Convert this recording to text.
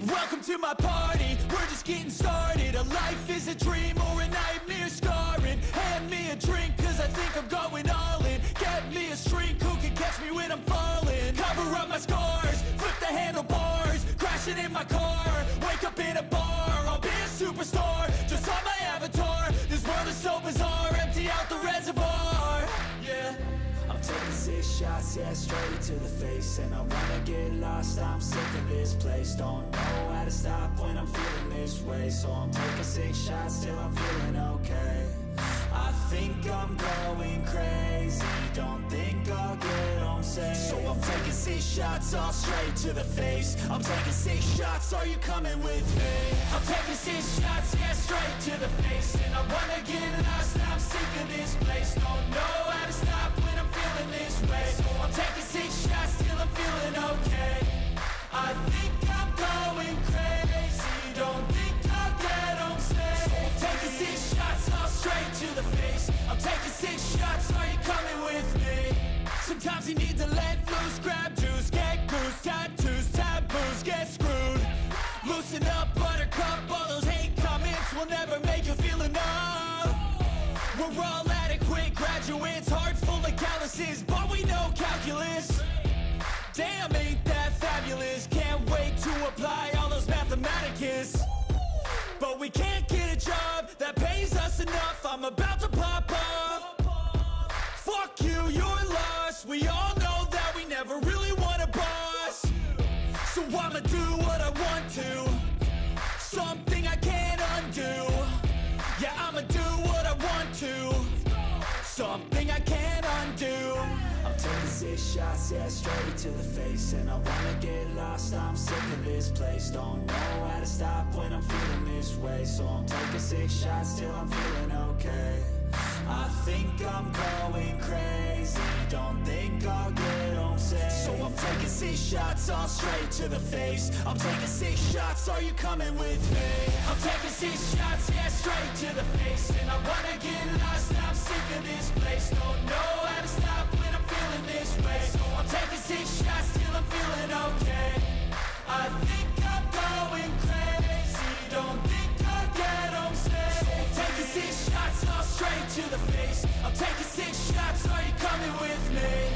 Welcome to my party, we're just getting started. A life is a dream or a nightmare scarring. Hand me a drink cause I think I'm going all in. Get me a shrink who can catch me when I'm falling. Cover up my scars, flip the handlebars. Crashing in my car, wake up in a bar. I'll be a superstar, just on my avatar. This world is so bizarre, empty out the reservoir. Yeah, I'm taking 6 shots, yeah, straight to the face. And I wanna get lost, I'm sick of this place. Don't know how to stop when I'm feeling this way. So I'm taking 6 shots till I'm feeling okay. I think I'm going crazy, don't think I'll get home safe. So I'm taking 6 shots, all straight to the face. I'm taking 6 shots, are you coming with me? I'm taking 6 shots, yeah, straight to the face. And I wanna get lost, I'm sick of this place. Don't know how to stop when I'm feeling this way. So I'm taking 6 shots till I'm feeling okay. I think I'm going crazy, don't think I'll get home safe. So I'm taking 6 shots, all straight to the face. I'm taking 6 shots, are you coming with me? Sometimes you need to let loose, grab juice, get goose, tattoos, taboos, get screwed. Loosen up, buttercup, all those hate comments will never make you feel enough. We're all adequate graduates, heart full of calluses, but we know calculus. Damn, ain't that fabulous? Can't wait to apply all those mathematicus. But we can't get a job that pays us enough. I'm about to pop off. Fuck you, you're lost. We all know that we never really want a boss. So I'ma do what I want to, something I can't undo. Yeah, I'ma do what I want to, something I can't undo. I'm taking 6 shots, yeah, straight to the face. And I wanna get lost, I'm sick of this place. Don't know how to stop when I'm feeling this way. So I'm taking 6 shots till I'm feeling okay. I think I'm going crazy, don't think I'll get home safe. So I'm taking 6 shots, all straight to the face. I'm taking 6 shots, are you coming with me? I'm taking 6 shots, yeah, straight to the face. And I wanna get lost, I'm sick of this place. Don't know how to stop when I'm feeling this way. So I'm taking 6 shots till I'm feeling okay. I think I'm going crazy, don't think I'll get home safe. So I'm taking 6 shots, all straight to the face. I'm taking 6 shots, are you coming with me?